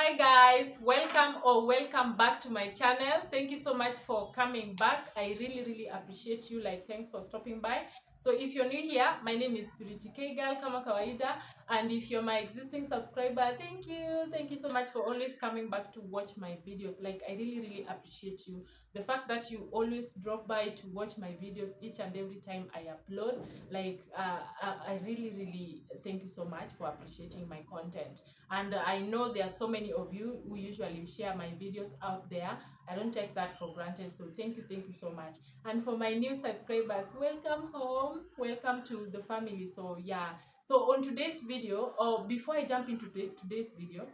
Hi guys, welcome back to my channel. Thank you so much for coming back. I really appreciate you. Thanks for stopping by. So if you're new here, my name is Purity K Girl kama kawaida, and if you're my existing subscriber, thank you so much for always coming back to watch my videos. I really appreciate you. The fact that you always drop by to watch my videos each and every time I upload, I really thank you so much for appreciating my content. And I know there are so many of you who usually share my videos out there. I don't take that for granted, so thank you so much. And for my new subscribers, welcome home, welcome to the family. So yeah, so on today's video, or before I jump into today's video,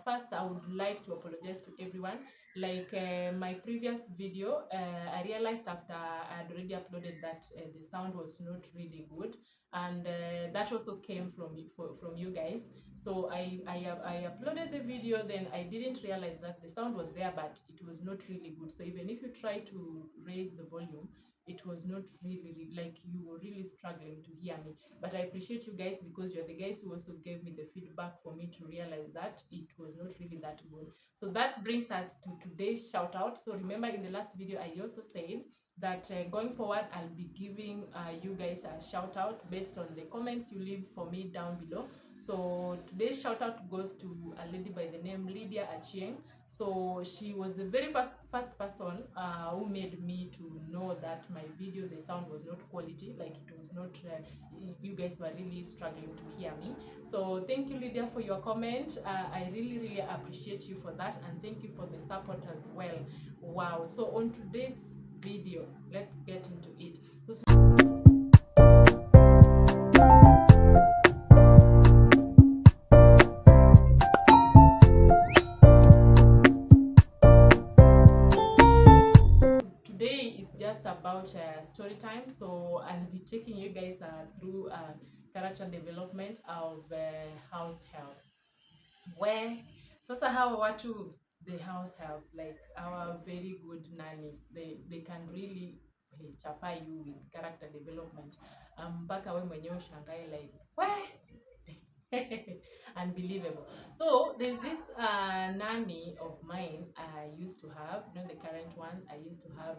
first I would like to apologize to everyone. My previous video, I realized after I had already uploaded that the sound was not really good, and that also came from you guys. So I uploaded the video, then I didn't realize that the sound was there, but it was not really good. So even if you try to raise the volume, it was not really like you were really struggling to hear me. But I appreciate you guys, because you're the guys who also gave me the feedback for me to realize that it was not really that good. So that brings us to today's shout out. So remember, in the last video I also said that going forward I'll be giving you guys a shout out based on the comments you leave for me down below. So today's shout out goes to a lady by the name Lydia Achieng. So she was the very first person who made me to know that my video, the sound was not quality, like it was not you guys were really struggling to hear me. So thank you, Lydia, for your comment. I really appreciate you for that, and thank you for the support as well. Wow. So on today's video, let's get into it. Today is just about story time. So I'll be taking you guys through character development of house helps, where sasa hawa watu, the house helps, like our very good nannies, they can really chapa you with character development mpaka we mwenyewe ushangae like unbelievable. So there's this nanny of mine I used to have, not the current one. I used to have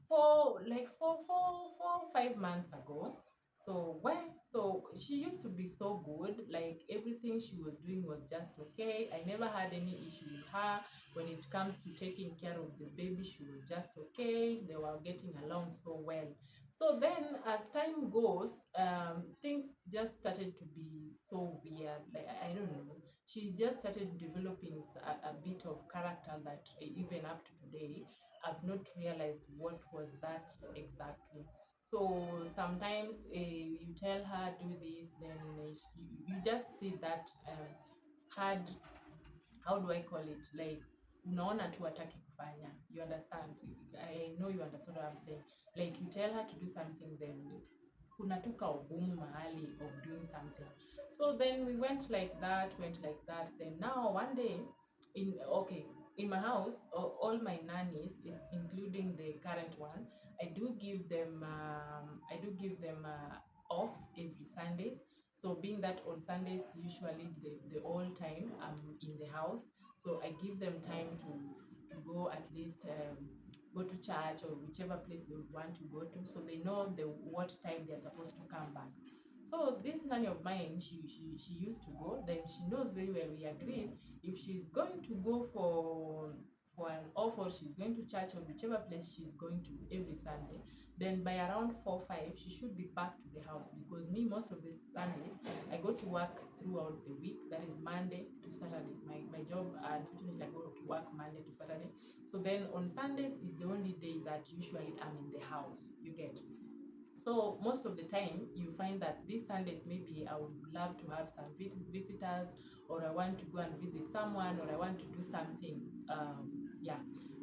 four, 5 months ago. So she used to be so good. Like everything she was doing was just okay. I never had any issue with her. When it comes to taking care of the baby, she was just okay. They were getting along so well. So then, as time goes, things just started to be so weird. Like I don't know. She just started developing a bit of character that even up to today, I've not realized what was that exactly. So sometimes you tell her do this, then you just see that hard, how do I call it? Like unaona tu hataki kufanya. You understand? I know you understand what I'm saying. Like you tell her to do something, then kuna tu kaugumu mahali of doing something. So then we went like that. Then now one day, in my house, all my nannies, is including the current one, I do give them off every Sundays. So being that on Sundays usually the whole time I'm in the house, so I give them time to go, at least go to church or whichever place they would want to go to, so they know what time they're supposed to come back. So this nanny of mine, she used to go. Then she knows very well, we agreed, if she's going to go for an off, or she's going to church or whichever place she's going to every Sunday, then by around 4 5 she should be back to the house, because me, most of the Sundays I go to work throughout the week. That is Monday to Saturday. My job, unfortunately, I go to work Monday to Saturday. So then on Sundays is the only day that usually I'm in the house, you get. So most of the time you find that these Sundays, maybe I would love to have some visitors, or I want to go and visit someone, or I want to do something. Yeah.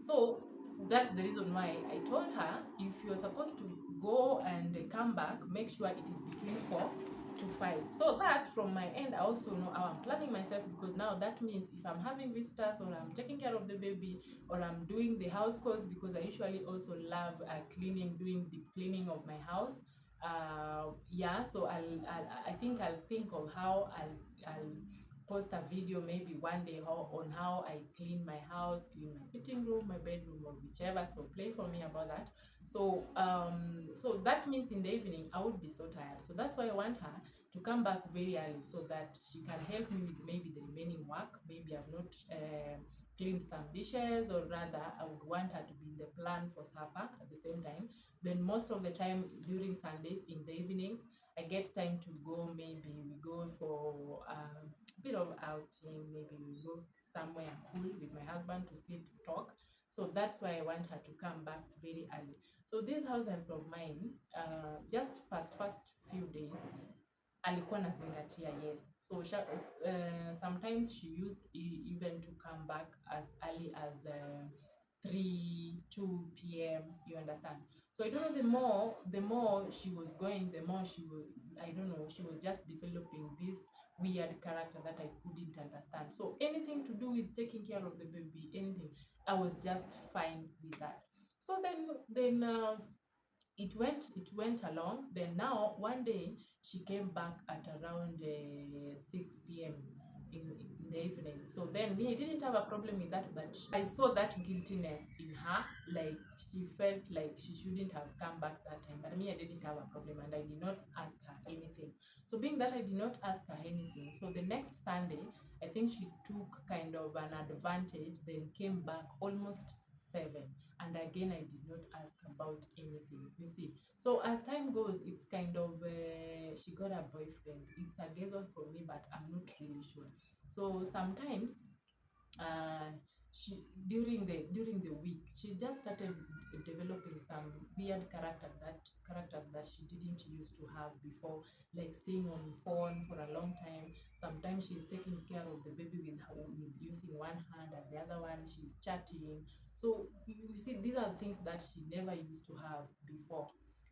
So that's the reason why I told her, if you're supposed to go and come back, make sure it is between 4 to 5. So that from my end, I also know how I'm planning myself, because now that means if I'm having visitors, or I'm taking care of the baby, or I'm doing the house chores, because I usually also love cleaning, doing deep cleaning of my house. Yeah, so I think I'll think of how I'll post a video maybe one day on how I clean my house, clean my sitting room, my bedroom, or whichever. So play for me about that. So so that means in the evening I would be so tired. So that's why I want her to come back very early so that she can help me with maybe the remaining work. Maybe I've not cleaned some dishes, or rather I would want her to be in the plan for supper at the same time. Then most of the time during Sundays in the evenings, I get time to go. Maybe we go for a bit of outing. Maybe we go somewhere cool with my husband to sit to talk. So that's why I want her to come back very early. So this house help of mine, just first few days alikuwa nazingatia, yes. So sometimes she used even to come back as early as 2 p.m. You understand? So I don't know, the more she was going, the more she was, I don't know, she was just developing this weird character that I couldn't understand. So anything to do with taking care of the baby, anything, I was just fine with that. So then it went along. Then now one day she came back at around 6 p.m. In the evening. So then me, I didn't have a problem with that, but I saw that guiltiness in her. Like she felt like she shouldn't have come back that time. But me, I didn't have a problem, and I did not ask her anything. So being that I did not ask her anything, so the next Sunday, I think she took kind of an advantage, then came back almost 7. And again, I did not ask about anything, you see. So as time goes, it's kind of she got a boyfriend. It's a guess for me, but I'm not really sure. So sometimes uh, she during the week she just started developing some weird characters that she didn't used to have before, like staying on phone for a long time. Sometimes she's taking care of the baby with using one hand, and the other one she's chatting. So you see, these are things that she never used to have before.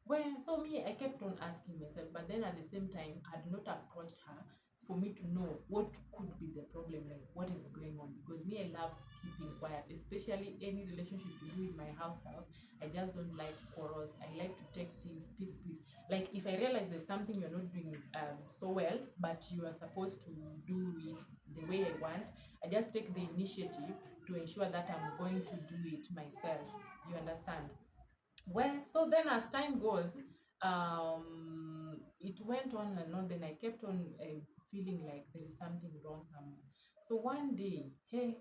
Well, so me, I kept on asking myself, but then at the same time, I had not approached her for me to know what could be the problem, like what is going on. Because me, I love keeping quiet, especially any relationship to do with my house help. I just don't like quarrels. I like to take things piece. Like if I realize there's something you're not doing so well, but you are supposed to do it the way I want, I just take the initiative to ensure that I'm going to do it myself. You understand? Well, so then as time goes, it went on and on. Then I kept on feeling like there is something wrong somewhere. So one day, hey,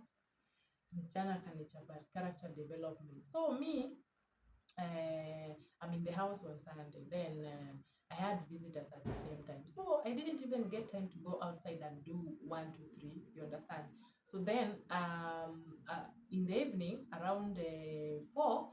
msichana kanichapa character development. So me, I'm in the house on Sunday. Then I had visitors at the same time. So I didn't even get time to go outside and do 1, 2, 3. You understand? So then in the evening, around 4,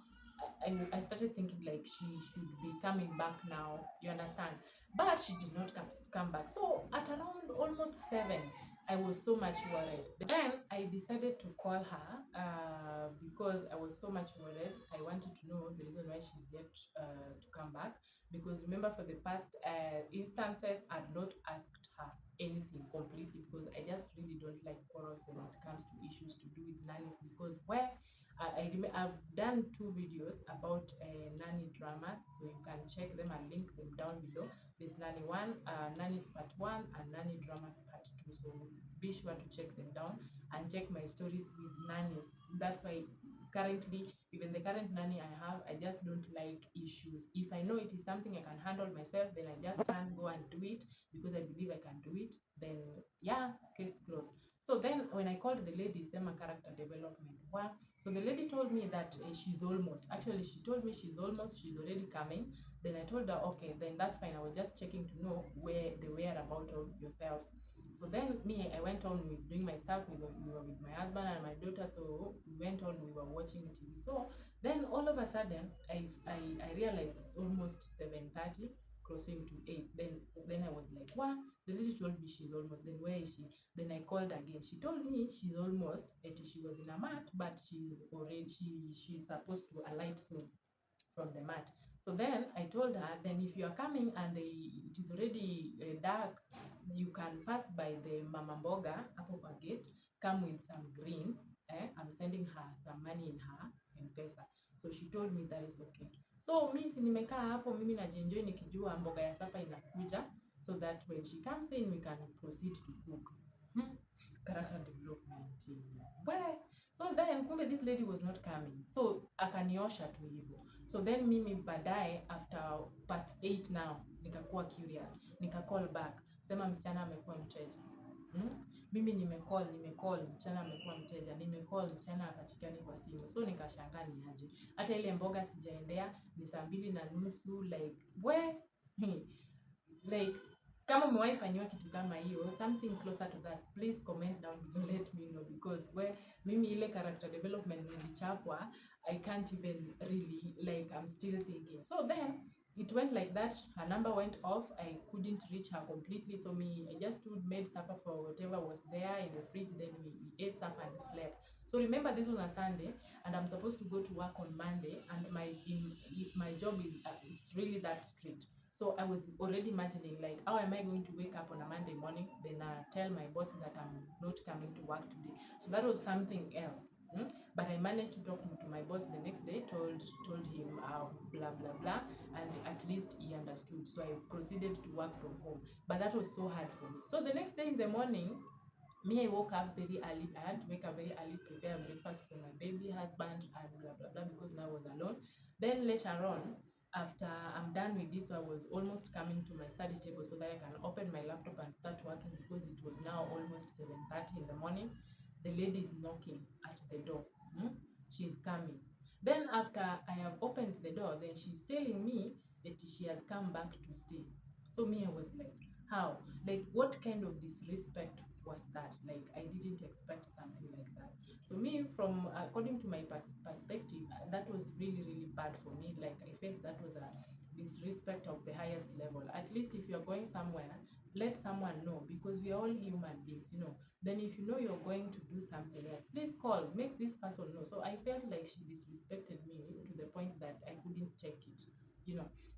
I started thinking like she should be coming back now. You understand? But she did not come back. So at around almost 7, I was so much worried. Then I decided to call her because I was so much worried. I wanted to know the reason why she's yet to come back. Because remember, for the past instances, I'd not asked her anything completely, because I just really don't like quarrels when it comes to issues to do with nannies. Because where I've done 2 videos about nanny dramas, so you can check them and link them down below. There's Nanny 1, Nanny Part 1, and Nanny Drama Part 2. So be sure to check them down and check my stories with nannies. That's why currently, even the current nanny I have, I just don't like issues. If I know it is something I can handle myself, then I just can't go and do it because I believe I can do it. Then, yeah, case closed. So then when I called the lady, Sema character development. Wow. So the lady told me that she's almost, actually, she told me she's already coming. Then I told her, okay, then that's fine. I was just checking to know where the whereabout of yourself. So then me, I went on with doing my stuff. We were with my husband and my daughter. So we went on, we were watching TV. So then all of a sudden, I realized it's almost 7:30, crossing to 8. Then I was like, wow, the lady told me she's almost. Then where is she? Then I called again. She told me she's almost, and she was in a mat, but she's supposed to alight soon from the mat. So then I told her, then if you are coming and it is already dark, you can pass by the mama mboga hapo kwa gate, come with some greens. I'm sending her some money in her M-Pesa. So she told me that is okay. So mi si nimekaa hapo, mimi najienjoy nikijua mboga ya sapa inakuja, so that when she comes in we can proceed to cook. character development. Where? So then kumbe this lady was not coming, so akaniosha tu hivyo. So then mimi baadaye after past 8 now nikakuwa curious, nika back sema msichana amekuwa mteja. Mimi nimecall msichana amekuwa mteja, nimecall msichana hapatikani kwa simu. So nikashangaa ni aje, hata ile mboga sijaendea, ni 2:30 like we like kama umewahi fanyiwa kitu kama hiyo, something closer to that, please comment down below, let me know, because mimi ile character development nilichapwa, I can't even really, like I'm still thinking. So then it went like that, her number went off, I couldn't reach her completely, so I just stood, made supper for whatever was there in the fridge, then we ate supper and slept. So remember, this was a Sunday and I'm supposed to go to work on Monday, and my job is it's really that strict. So I was already imagining, like, how am I going to wake up on a Monday morning, then tell my boss that I'm not coming to work today. So that was something else. But I managed to talk to my boss the next day, told him blah blah blah, and at least he understood. So I proceeded to work from home. But that was so hard for me. So the next day in the morning, I woke up very early. I had to wake up very early, prepare breakfast for my baby husband, and blah blah blah, because now I was alone. Then later on, after I'm done with this, so I was almost coming to my study table so that I can open my laptop and start working, because it was now almost 7:30 in the morning. The lady is knocking at the door. She's coming. Then after I have opened the door, then she's telling me that she has come back to stay. So I was like, how? Like, what kind of disrespect was that? Like, I didn't expect something like that. So from according to my perspective, that was really really bad for me. Like, I felt that was a disrespect of the highest level. At least if you're going somewhere, let someone know, because we are all human beings. Then if you know you're going to do something else, please call, make this person know. So I felt like she disrespected me to the point that I couldn't check it.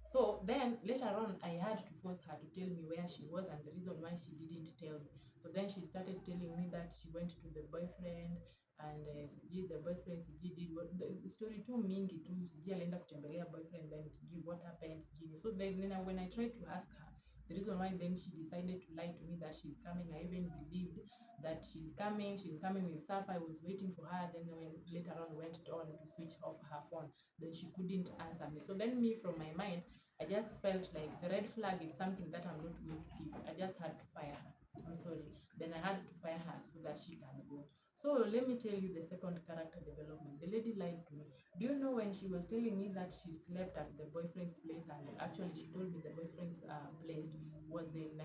So then later on, I had to force her to tell me where she was and the reason why she didn't tell me. So then she started telling me that she went to the boyfriend, and the boyfriend did what the story too mingi tu, alienda kutembelea boyfriend, then what happened. So then when I tried to ask her the reason why, then she decided to lie to me that she's coming. I even believed that she's coming with supper. I was waiting for her. Then when later on went on to switch off her phone, then she couldn't answer me. So then from my mind, I just felt like the red flag is something that I'm not going to give. I just had to fire her. I'm sorry. Then I had to fire her so that she can go. So let me tell you the second character development. The lady lied to me. Do you know, when she was telling me that she slept at the boyfriend's place, and actually she told me the boyfriend's place was in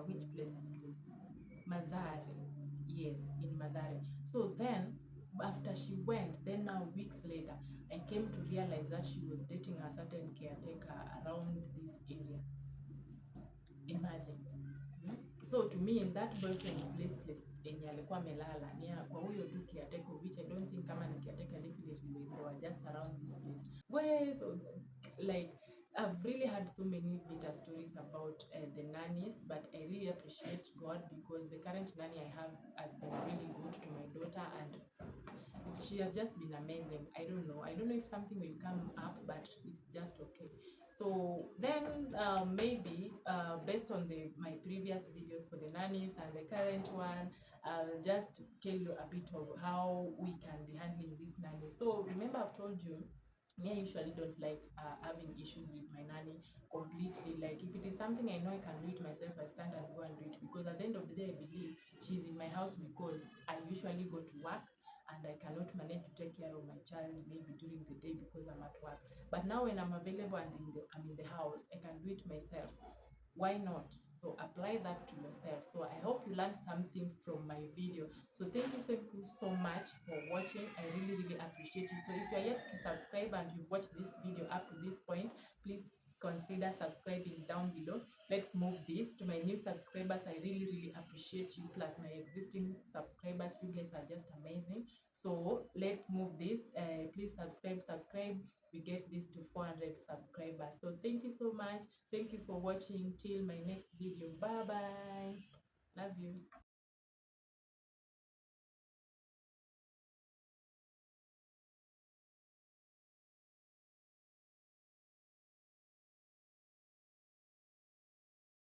which place is this? Madare. Yes, in Madare. So then after she went, then now weeks later, I came to realize that she was dating a certain caretaker around this area. Imagine. So to me, in that boyfriend's place yenye alikuwa amelala ni kwa huyo tu caretaker, which I don't think kama ni caretaker, definitely they were just around this place. Well, so like, I've really had so many bitter stories about the nannies, but I really appreciate God, because the current nanny I have has been really good to my daughter, and she has just been amazing. I don't know if something will come up, but it's just okay. So then maybe based on my previous videos for the nannies and the current one, I'll just tell you a bit of how we can be handling this nanny. So remember, I've told you, me, I usually don't like having issues with my nanny completely. Like, if it is something I know I can do it myself, I stand and go and do it, because at the end of the day, I believe she's in my house because I usually go to work and I cannot manage to take care of my child maybe during the day because I'm at work. But now when I'm available and I'm in the house, I can do it myself. Why not? So apply that to yourself. So I hope you learned something from my video. So thank you so much for watching. I really really appreciate you. So if you are yet to subscribe and you've watched this video up to this point, please consider subscribing down below. Let's move this to my new subscribers. I really really appreciate you, plus my existing subscribers. You guys are just amazing. So let's move this. Please subscribe. We get this to 400 subscribers. So thank you so much. Thank you for watching. Till my next video. Bye bye. Love you.